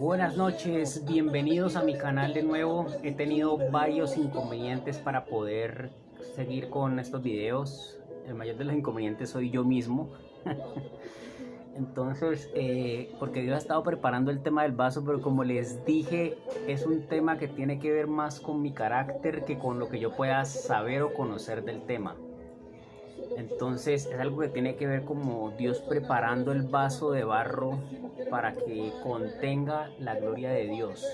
Buenas noches, bienvenidos a mi canal de nuevo. He tenido varios inconvenientes para poder seguir con estos videos. El mayor de los inconvenientes soy yo mismo. Entonces, porque yo he estado preparando el tema del vaso, pero como les dije, es un tema que tiene que ver más con mi carácter que con lo que yo pueda saber o conocer del tema. Entonces es algo que tiene que ver como Dios preparando el vaso de barro para que contenga la gloria de Dios.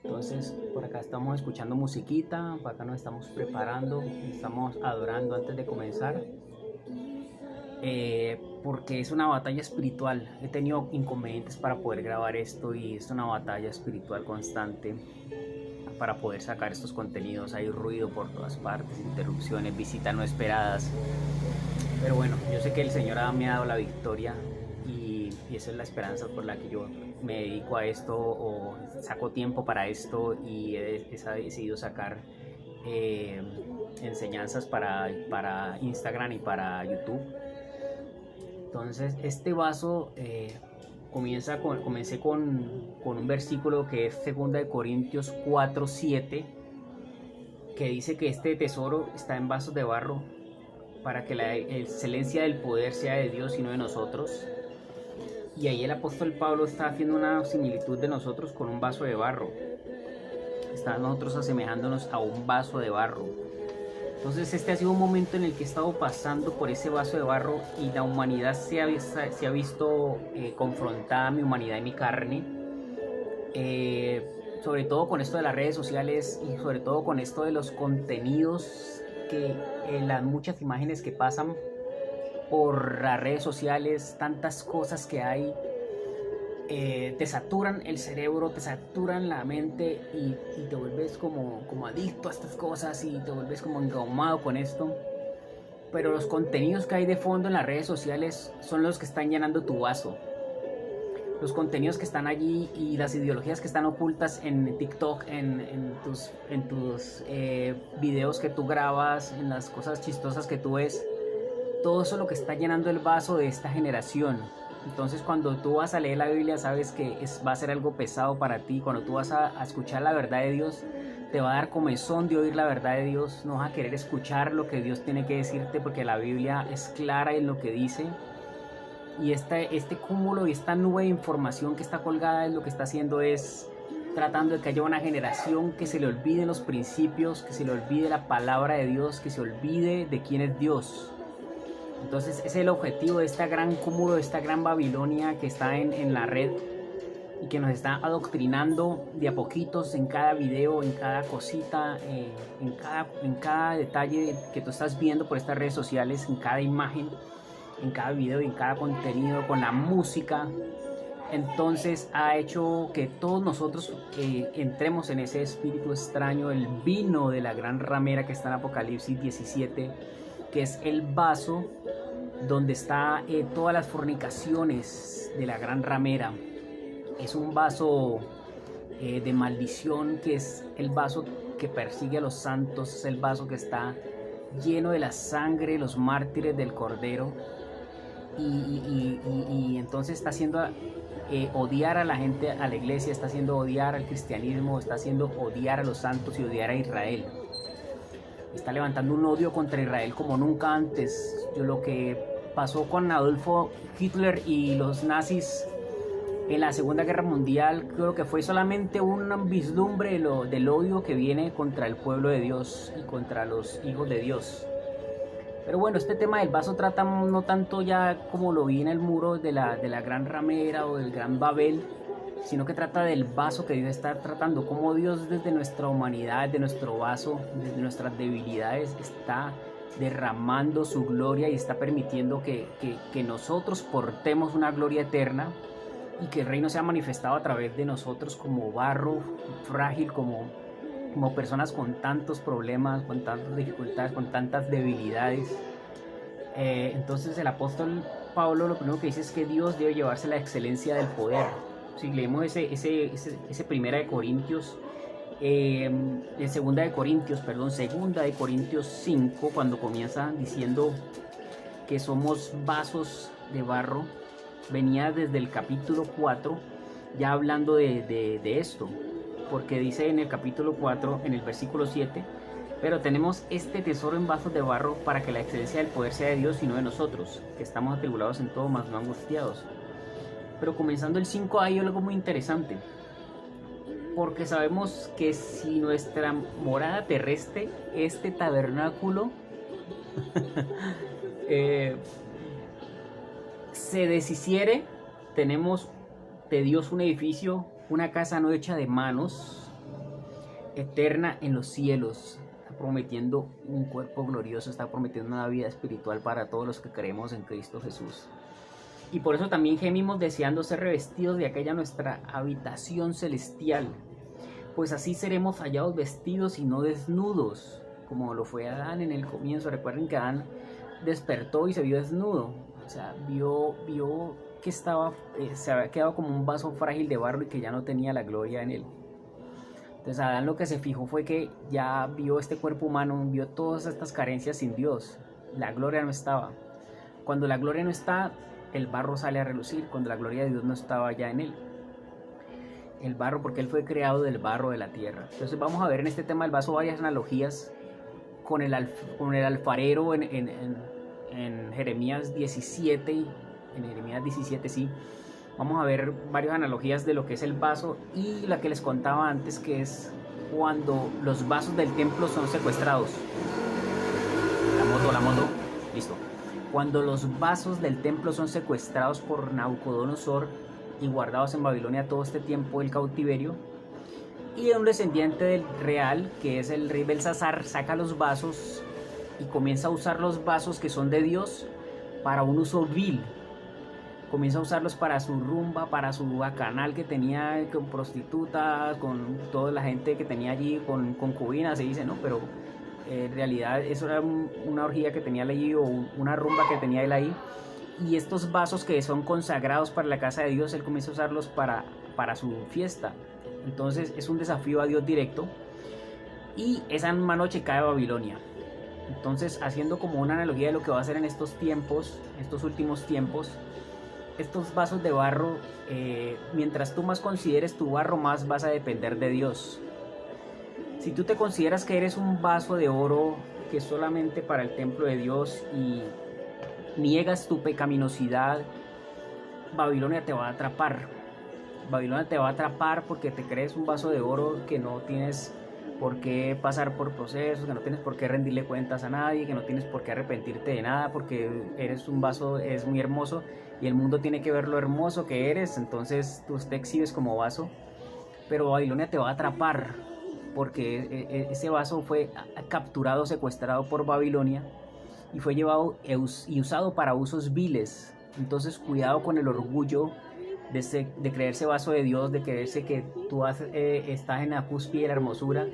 Entonces por acá estamos escuchando musiquita, por acá nos estamos preparando, estamos adorando antes de comenzar. Porque es una batalla espiritual. He tenido inconvenientes para poder grabar esto y es una batalla espiritual constante para poder sacar estos contenidos. Hay ruido por todas partes, interrupciones, visitas no esperadas. Pero bueno, yo sé que el Señor me ha dado la victoria y esa es la esperanza por la que yo me dedico a esto o saco tiempo para esto y he decidido sacar enseñanzas para Instagram y para YouTube. Entonces este vaso comencé con un versículo que es 2 Corintios 4:7, que dice que este tesoro está en vasos de barro para que la excelencia del poder sea de Dios y no de nosotros. Y ahí el apóstol Pablo está haciendo una similitud de nosotros con un vaso de barro. Está nosotros asemejándonos a un vaso de barro. Entonces este ha sido un momento en el que he estado pasando por ese vaso de barro y la humanidad se ha visto confrontada, mi humanidad y mi carne, sobre todo con esto de las redes sociales y sobre todo con esto de los contenidos, que las muchas imágenes que pasan por las redes sociales, tantas cosas que hay, te saturan el cerebro, te saturan la mente y te vuelves como adicto a estas cosas y te vuelves como engomado con esto. Pero los contenidos que hay de fondo en las redes sociales son los que están llenando tu vaso. Los contenidos que están allí y las ideologías que están ocultas en TikTok, en tus videos que tú grabas, en las cosas chistosas que tú ves, todo eso es lo que está llenando el vaso de esta generación. Entonces cuando tú vas a leer la Biblia sabes que va a ser algo pesado para ti. Cuando tú vas a escuchar la verdad de Dios, te va a dar comezón de oír la verdad de Dios. No vas a querer escuchar lo que Dios tiene que decirte porque la Biblia es clara en lo que dice. Y este cúmulo y esta nube de información que está colgada, lo que está haciendo es tratando de que haya una generación que se le olvide los principios, que se le olvide la palabra de Dios, que se olvide de quién es Dios. Entonces ese es el objetivo de este gran cúmulo, de esta gran Babilonia que está en la red y que nos está adoctrinando de a poquitos en cada video, en cada cosita, en cada detalle que tú estás viendo por estas redes sociales, en cada imagen, en cada video y en cada contenido, con la música. Entonces ha hecho que todos nosotros entremos en ese espíritu extraño, el vino de la gran ramera que está en Apocalipsis 17, que es el vaso donde está todas las fornicaciones de la gran ramera. Es un vaso de maldición, que es el vaso que persigue a los santos, es el vaso que está lleno de la sangre de los mártires del Cordero. Y entonces está haciendo odiar a la gente, a la iglesia, está haciendo odiar al cristianismo, está haciendo odiar a los santos y odiar a Israel. Está levantando un odio contra Israel como nunca antes. Lo que pasó con Adolfo Hitler y los nazis en la Segunda Guerra Mundial, creo que fue solamente un vislumbre del odio que viene contra el pueblo de Dios y contra los hijos de Dios. Pero bueno, este tema del vaso trata no tanto ya como lo vi en el muro de la gran ramera o del gran Babel, sino que trata del vaso que Dios está tratando, como Dios desde nuestra humanidad, de nuestro vaso, desde nuestras debilidades, está derramando su gloria y está permitiendo que nosotros portemos una gloria eterna y que el reino sea manifestado a través de nosotros como barro frágil, como personas con tantos problemas, con tantas dificultades, con tantas debilidades. Entonces el apóstol Pablo lo primero que dice es que Dios debe llevarse la excelencia del poder. Si leemos ese primera de Corintios, segunda de Corintios 5, cuando comienza diciendo que somos vasos de barro, venía desde el capítulo 4 ya hablando de esto, porque dice en el capítulo 4, en el versículo 7, pero tenemos este tesoro en vasos de barro para que la excelencia del poder sea de Dios y no de nosotros, que estamos atribulados en todo, mas no angustiados. Pero comenzando el 5 hay algo muy interesante, porque sabemos que si nuestra morada terrestre, este tabernáculo, se deshiciere, tenemos de Dios un edificio, una casa no hecha de manos, eterna en los cielos. Está prometiendo un cuerpo glorioso, está prometiendo una vida espiritual para todos los que creemos en Cristo Jesús. Y por eso también gemimos deseando ser revestidos de aquella nuestra habitación celestial, pues así seremos hallados vestidos y no desnudos, como lo fue Adán en el comienzo. Recuerden que Adán despertó y se vio desnudo, o sea, vio que se había quedado como un vaso frágil de barro y que ya no tenía la gloria en él. Entonces Adán lo que se fijó fue que ya vio este cuerpo humano, vio todas estas carencias sin Dios, la gloria no estaba. Cuando la gloria no está, el barro sale a relucir, cuando la gloria de Dios no estaba ya en él. El barro, porque él fue creado del barro de la tierra. Entonces vamos a ver en este tema del vaso varias analogías con el alfarero en Jeremías 17, en Jeremías 17 sí, vamos a ver varias analogías de lo que es el vaso y la que les contaba antes, que es cuando los vasos del templo son secuestrados. La moto, listo. Cuando los vasos del templo son secuestrados por Nabucodonosor y guardados en Babilonia todo este tiempo del cautiverio, y un descendiente del real, que es el rey Belsasar, saca los vasos y comienza a usar los vasos que son de Dios para un uso vil. Comienza a usarlos para su rumba, para su bacanal que tenía con prostitutas, con toda la gente que tenía allí, con concubinas, se dice, ¿no? Pero en realidad eso era una orgía que tenía él allí, o una rumba que tenía él ahí. Y estos vasos que son consagrados para la casa de Dios, él comienza a usarlos para su fiesta. Entonces es un desafío a Dios directo. Y esa misma noche cae Babilonia. Entonces, haciendo como una analogía de lo que va a hacer en estos tiempos, estos últimos tiempos, estos vasos de barro, mientras tú más consideres tu barro, más vas a depender de Dios. Si tú te consideras que eres un vaso de oro que es solamente para el templo de Dios y niegas tu pecaminosidad, Babilonia te va a atrapar. Babilonia te va a atrapar porque te crees un vaso de oro que no tienes por qué pasar por procesos, que no tienes por qué rendirle cuentas a nadie, que no tienes por qué arrepentirte de nada, porque eres un vaso, es muy hermoso y el mundo tiene que ver lo hermoso que eres, entonces tú te exhibes como vaso. Pero Babilonia te va a atrapar porque ese vaso fue capturado, secuestrado por Babilonia y fue llevado y usado para usos viles. Entonces cuidado con el orgullo de creerse vaso de Dios, de creerse que tú estás en la cúspide de la hermosura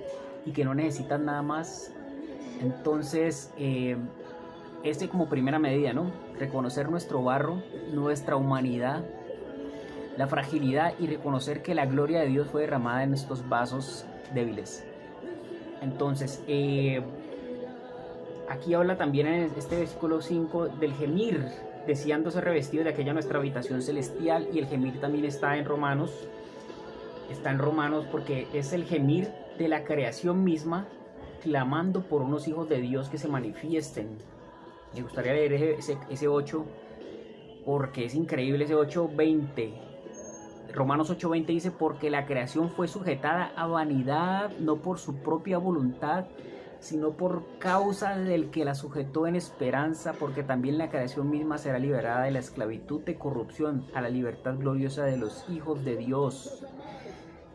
y que no necesitas nada más. Entonces como primera medida, ¿no? Reconocer nuestro barro, nuestra humanidad, la fragilidad, y reconocer que la gloria de Dios fue derramada en estos vasos débiles. Entonces aquí habla también en este versículo 5 del gemir, deseando ser revestido de aquella nuestra habitación celestial. Y el gemir también está en Romanos porque es el gemir de la creación misma, clamando por unos hijos de Dios que se manifiesten. Me gustaría leer ese 8, porque es increíble ese 8:20. Romanos 8:20 dice: porque la creación fue sujetada a vanidad, no por su propia voluntad, sino por causa del que la sujetó en esperanza, porque también la creación misma será liberada de la esclavitud de corrupción a la libertad gloriosa de los hijos de Dios.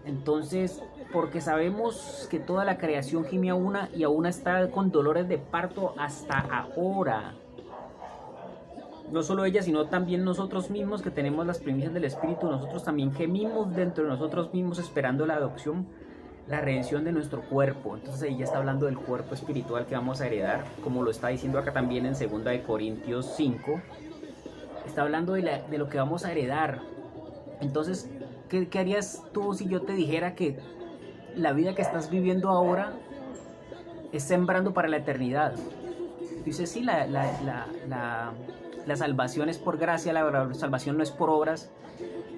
Entonces, porque sabemos que toda la creación gime a una y aún está con dolores de parto hasta ahora. No solo ella, sino también nosotros mismos, que tenemos las primicias del Espíritu, nosotros también gemimos dentro de nosotros mismos esperando la adopción, la redención de nuestro cuerpo. Entonces ella está hablando del cuerpo espiritual que vamos a heredar, como lo está diciendo acá también en 2 de Corintios 5. Está hablando de lo que vamos a heredar. Entonces, ¿qué harías tú si yo te dijera que la vida que estás viviendo ahora es sembrando para la eternidad? Dices, sí, la salvación es por gracia, la salvación no es por obras.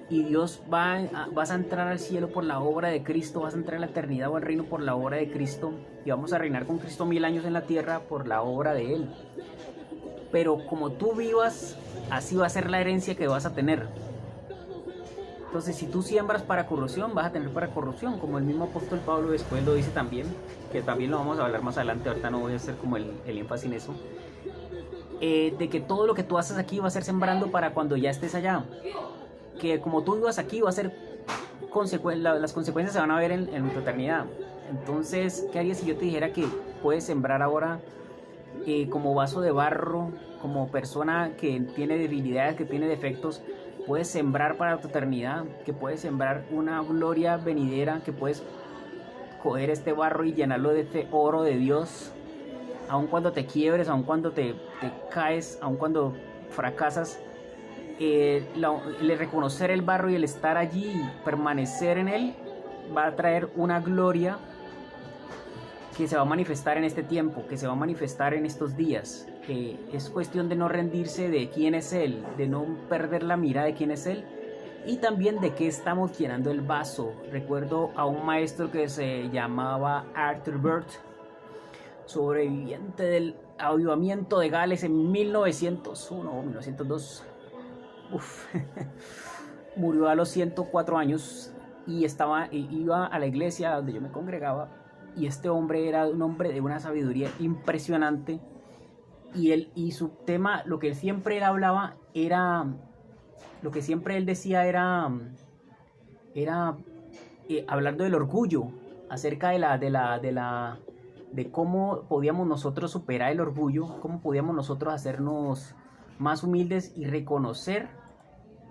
y Dios vas a entrar al cielo por la obra de Cristo, vas a entrar a la eternidad o al reino por la obra de Cristo, y vamos a reinar con Cristo 1000 años en la tierra por la obra de Él. Pero como tú vivas, así va a ser la herencia que vas a tener. Entonces, si tú siembras para corrupción, vas a tener para corrupción, como el mismo apóstol Pablo después lo dice también, que también lo vamos a hablar más adelante, ahorita no voy a hacer como el énfasis en eso, de que todo lo que tú haces aquí va a ser sembrando para cuando ya estés allá, que como tú vivas aquí va a ser las consecuencias se van a ver en tu eternidad. Entonces, ¿qué harías si yo te dijera que puedes sembrar ahora como vaso de barro, como persona que tiene debilidades, que tiene defectos? Puedes sembrar para tu eternidad, que puedes sembrar una gloria venidera, que puedes coger este barro y llenarlo de este oro de Dios, aun cuando te quiebres, aun cuando te caes, aun cuando fracasas. El reconocer el barro y el estar allí y permanecer en él va a traer una gloria que se va a manifestar en este tiempo, que se va a manifestar en estos días. Es cuestión de no rendirse de quién es Él, de no perder la mirada de quién es Él y también de qué estamos llenando el vaso. Recuerdo a un maestro que se llamaba Arthur Burt, sobreviviente del avivamiento de Gales en 1901 o 1902. Murió a los 104 años y iba a la iglesia donde yo me congregaba. Y este hombre era un hombre de una sabiduría impresionante. Y su tema, lo que él siempre hablaba era, lo que siempre él decía era hablando del orgullo, acerca de cómo podíamos nosotros superar el orgullo, cómo podíamos nosotros hacernos más humildes y reconocer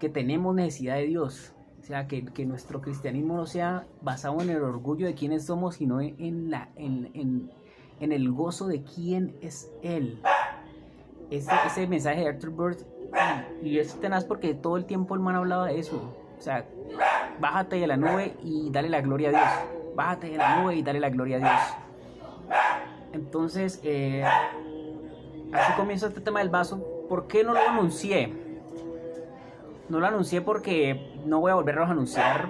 que tenemos necesidad de Dios. O sea, que nuestro cristianismo no sea basado en el orgullo de quiénes somos, sino en el gozo de quién es Él. Ese mensaje de Arthur Burt, y es tenaz porque todo el tiempo el man hablaba de eso. O sea, bájate de la nube y dale la gloria a Dios. Bájate de la nube y dale la gloria a Dios. Entonces, así comienza este tema del vaso. ¿Por qué no lo anuncié? No lo anuncié porque no voy a volverlos a anunciar.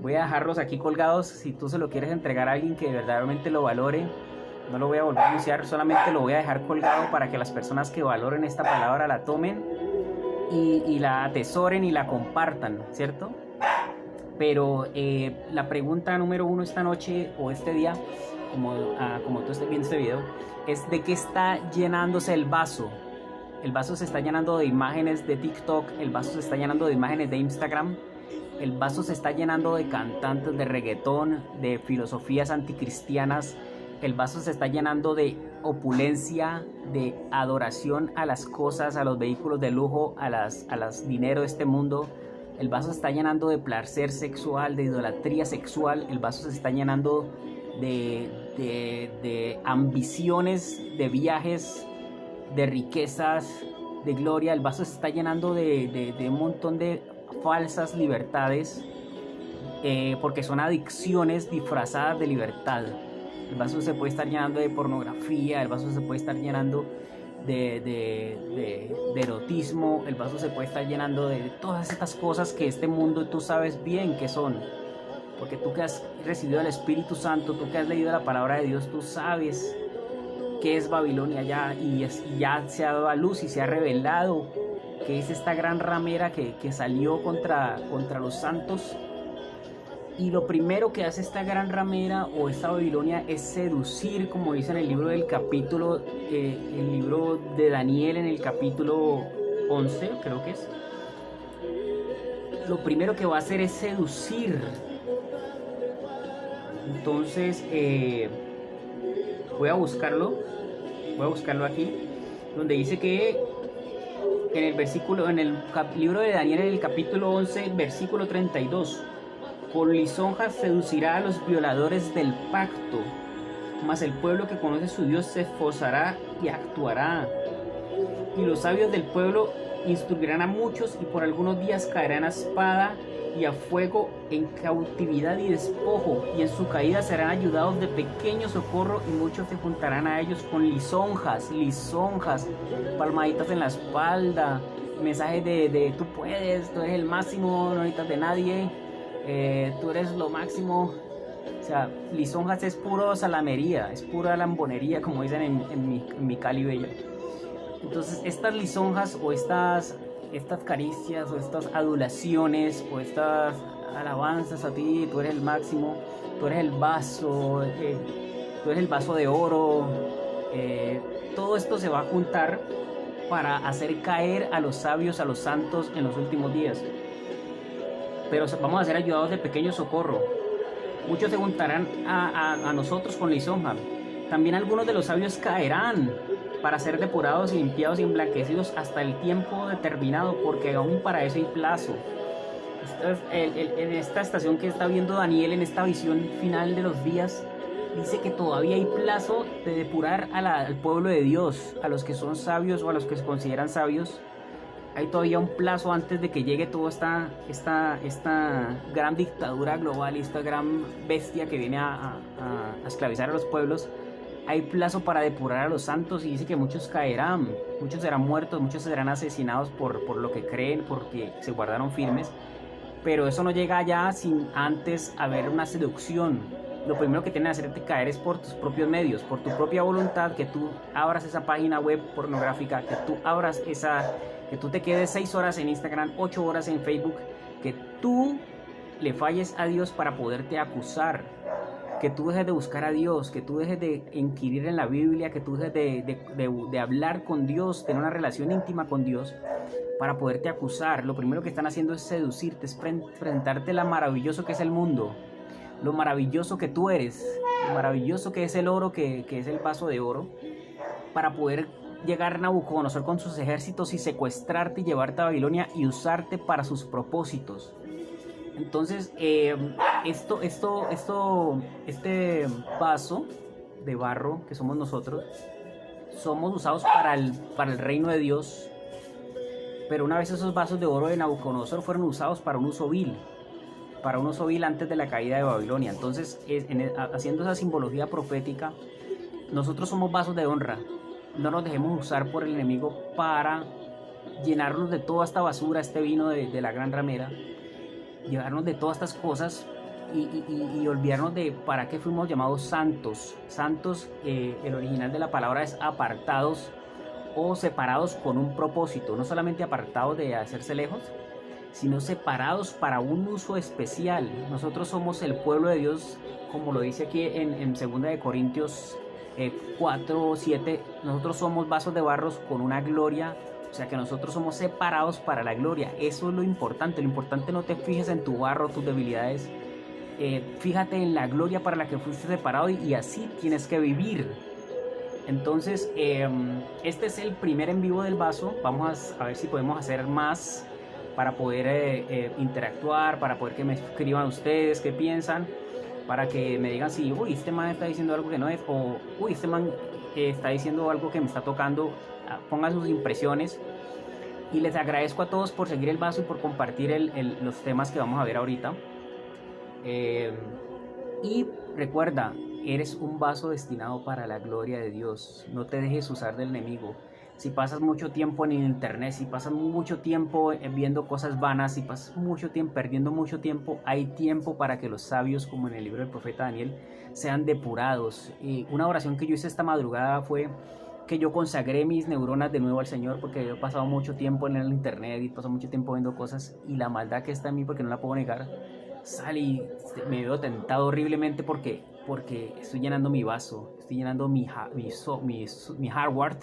Voy a dejarlos aquí colgados. Si tú se lo quieres entregar a alguien que verdaderamente lo valore, no lo voy a volver a anunciar. Solamente lo voy a dejar colgado para que las personas que valoren esta palabra la tomen y la atesoren y la compartan, ¿cierto? Pero la pregunta número 1 esta noche o este día, como tú estés viendo este video, es de qué está llenándose el vaso. El vaso se está llenando de imágenes de TikTok, el vaso se está llenando de imágenes de Instagram, el vaso se está llenando de cantantes de reggaetón, de filosofías anticristianas, el vaso se está llenando de opulencia, de adoración a las cosas, a los vehículos de lujo, a las dinero de este mundo. El vaso se está llenando de placer sexual, de idolatría sexual, el vaso se está llenando de ambiciones, de viajes, de riquezas, de gloria. El vaso se está llenando de un montón de falsas libertades, porque son adicciones disfrazadas de libertad. El vaso se puede estar llenando de pornografía, el vaso se puede estar llenando de erotismo, el vaso se puede estar llenando de todas estas cosas que este mundo tú sabes bien que son, porque tú que has recibido el Espíritu Santo, tú que has leído la palabra de Dios, tú sabes qué es Babilonia ya, y ya se ha dado a luz y se ha revelado que es esta gran ramera que salió contra los santos. Y lo primero que hace esta gran ramera o esta Babilonia es seducir, como dice en el libro del capítulo, el libro de Daniel en el capítulo 11, creo que es. Lo primero que va a hacer es seducir. Entonces, voy a buscarlo aquí, donde dice que en el libro de Daniel en el capítulo 11, versículo 32. Con lisonjas seducirá a los violadores del pacto, mas el pueblo que conoce su Dios se esforzará y actuará. Y los sabios del pueblo instruirán a muchos, y por algunos días caerán a espada y a fuego, en cautividad y despojo, y en su caída serán ayudados de pequeño socorro, y muchos se juntarán a ellos con lisonjas, palmaditas en la espalda, mensajes de tú puedes, tú eres el máximo, no necesitas de nadie, tú eres lo máximo. O sea, lisonjas es puro salamería, es pura lambonería, como dicen en mi Cali bella. Entonces, estas lisonjas o estas caricias o estas adulaciones o estas alabanzas a ti, tú eres el máximo, tú eres el vaso, tú eres el vaso de oro, todo esto se va a juntar para hacer caer a los sabios, a los santos en los últimos días. Pero vamos a ser ayudados de pequeño socorro. Muchos se juntarán a nosotros con lisonja. También algunos de los sabios caerán para ser depurados, limpiados y emblanquecidos hasta el tiempo determinado, porque aún para eso hay plazo. En esta estación que está viendo Daniel, en esta visión final de los días, dice que todavía hay plazo de depurar al pueblo de Dios, a los que son sabios o a los que se consideran sabios. Hay todavía un plazo antes de que llegue toda esta gran dictadura global y esta gran bestia que viene a esclavizar a los pueblos. Hay plazo para depurar a los santos y dice que muchos caerán, muchos serán muertos, muchos serán asesinados por lo que creen, porque se guardaron firmes. Pero eso no llega allá sin antes haber una seducción. Lo primero que tienen que hacerte caer es por tus propios medios, por tu propia voluntad, que tú abras esa página web pornográfica, que tú abras que tú te quedes 6 horas en Instagram, 8 horas en Facebook, que tú le falles a Dios para poderte acusar, que tú dejes de buscar a Dios, que tú dejes de inquirir en la Biblia, que tú dejes de hablar con Dios, tener una relación íntima con Dios para poderte acusar. Lo primero que están haciendo es seducirte, es presentarte lo maravilloso que es el mundo, lo maravilloso que tú eres, lo maravilloso que es el oro, que es el vaso de oro, para poder llegar Nabucodonosor con sus ejércitos y secuestrarte y llevarte a Babilonia y usarte para sus propósitos. Entonces, este vaso de barro que somos nosotros, somos usados para el reino de Dios. Pero una vez esos vasos de oro de Nabucodonosor fueron usados para un uso vil antes de la caída de Babilonia. Entonces, haciendo esa simbología profética, nosotros somos vasos de honra. No nos dejemos usar por el enemigo para llenarnos de toda esta basura, este vino de la gran ramera, llevarnos de todas estas cosas y olvidarnos de para qué fuimos llamados santos. Santos, el original de la palabra es apartados o separados con un propósito, no solamente apartados de hacerse lejos, sino separados para un uso especial. Nosotros somos el pueblo de Dios, como lo dice aquí en 2 de Corintios 4:7, nosotros somos vasos de barros con una gloria, o sea que nosotros somos separados para la gloria. Eso es lo importante no te fijes en tu barro, tus debilidades, fíjate en la gloria para la que fuiste separado y así tienes que vivir. Entonces, este es el primer en vivo del vaso. Vamos a ver si podemos hacer más para poder interactuar, para poder que me escriban ustedes qué piensan, para que me digan si, uy, este man está diciendo algo que no es, o, uy, este man está diciendo algo que me está tocando. Pongan sus impresiones. Y les agradezco a todos por seguir el vaso y por compartir los temas que vamos a ver ahorita. Y recuerda, eres un vaso destinado para la gloria de Dios. No te dejes usar del enemigo. Si pasas mucho tiempo en internet, si pasas mucho tiempo viendo cosas vanas, si pasas mucho tiempo perdiendo mucho tiempo, hay tiempo para que los sabios, como en el libro del profeta Daniel, sean depurados. Una oración que yo hice esta madrugada fue que yo consagré mis neuronas de nuevo al Señor, porque yo he pasado mucho tiempo en el internet y he pasado mucho tiempo viendo cosas, y la maldad que está en mí, porque no la puedo negar, sale y me veo tentado horriblemente porque estoy llenando mi vaso, estoy llenando mi hardware,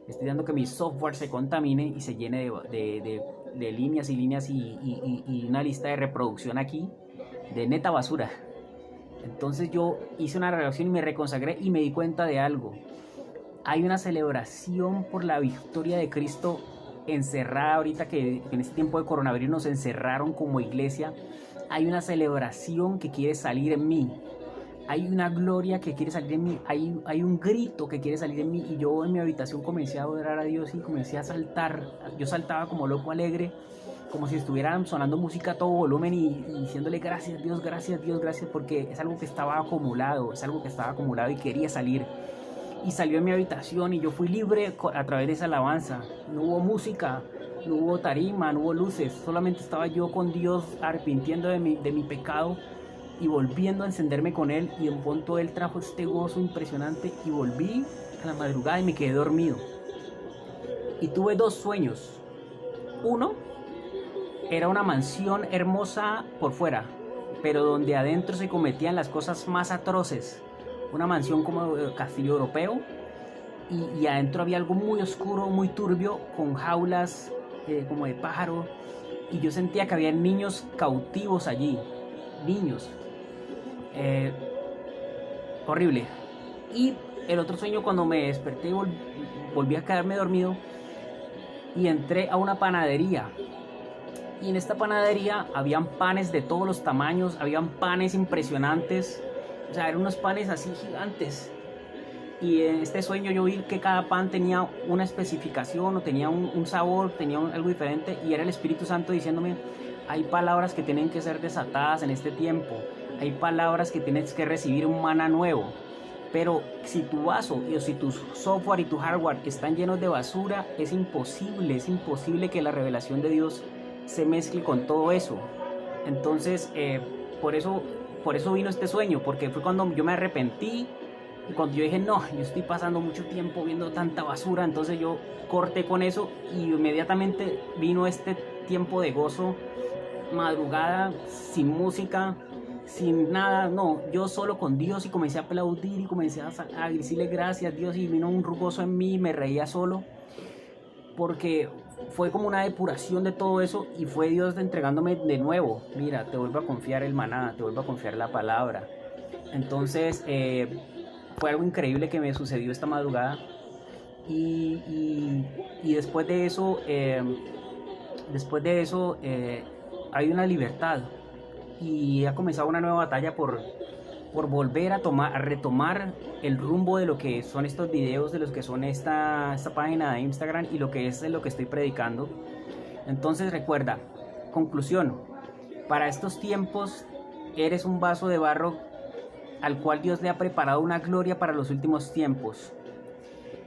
estoy dando que mi software se contamine y se llene de líneas y líneas y una lista de reproducción aquí de neta basura. Entonces yo hice una relación y me reconsagré y me di cuenta de algo. Hay una celebración por la victoria de Cristo encerrada ahorita, que en este tiempo de coronavirus nos encerraron como iglesia. Hay una celebración que quiere salir en mí. Hay una gloria que quiere salir en mí. Hay un grito que quiere salir en mí. Y yo en mi habitación comencé a adorar a Dios y comencé a saltar. Yo saltaba como loco alegre, como si estuvieran sonando música a todo volumen y diciéndole gracias Dios, gracias Dios, gracias, porque es algo que estaba acumulado, y quería salir. Y salió en mi habitación y yo fui libre a través de esa alabanza. No hubo música, no hubo tarima, no hubo luces, solamente estaba yo con Dios arrepintiendo de mi pecado y volviendo a encenderme con Él, y en punto Él trajo este gozo impresionante y volví a la madrugada y me quedé dormido. Y tuve dos sueños. Uno era una mansión hermosa por fuera, pero donde adentro se cometían las cosas más atroces. Una mansión como castillo europeo, y adentro había algo muy oscuro, muy turbio, con jaulas como de pájaro, y yo sentía que había niños cautivos allí, niños. Horrible. Y el otro sueño, cuando me desperté y volví a quedarme dormido, y entré a una panadería, y en esta panadería habían panes de todos los tamaños, habían panes impresionantes, o sea, eran unos panes así gigantes. Y en este sueño yo vi que cada pan tenía una especificación, o tenía un sabor, tenía algo diferente, y era el Espíritu Santo diciéndome: hay palabras que tienen que ser desatadas en este tiempo, hay palabras que tienes que recibir un maná nuevo. Pero si tu vaso o si tu software y tu hardware están llenos de basura, es imposible que la revelación de Dios se mezcle con todo eso. Entonces, por eso vino este sueño, porque fue cuando yo me arrepentí. Y cuando yo dije, no, yo estoy pasando mucho tiempo viendo tanta basura, entonces yo corté con eso, y inmediatamente vino este tiempo de gozo, madrugada, sin música, sin nada, no, yo solo con Dios, y comencé a aplaudir y comencé a decirle gracias a Dios, y vino un gozo en mí, me reía solo, porque fue como una depuración de todo eso, y fue Dios entregándome de nuevo: mira, te vuelvo a confiar el maná, te vuelvo a confiar la palabra. Entonces, fue algo increíble que me sucedió esta madrugada, y después de eso, hay una libertad, y ha comenzado una nueva batalla por volver a retomar el rumbo de lo que son estos videos, de los que son esta página de Instagram, y lo que es lo que estoy predicando. Entonces recuerda, conclusión: para estos tiempos eres un vaso de barro al cual Dios le ha preparado una gloria para los últimos tiempos.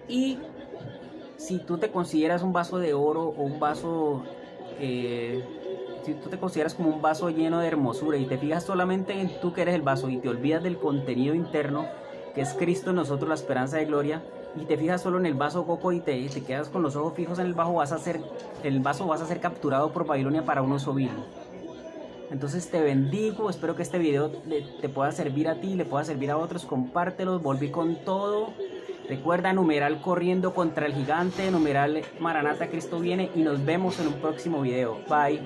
Y si tú te consideras un vaso de oro, o un vaso, si tú te consideras como un vaso lleno de hermosura, y te fijas solamente en tú que eres el vaso, y te olvidas del contenido interno, que es Cristo en nosotros, la esperanza de gloria, y te fijas solo en el vaso coco, y te quedas con los ojos fijos en el vaso, vas a ser capturado por Babilonia para un oso vil. Entonces te bendigo, espero que este video te pueda servir a ti, le pueda servir a otros. Compártelos, volví con todo. Recuerda, numeral corriendo contra el gigante, numeral Maranata, Cristo viene, y nos vemos en un próximo video. Bye.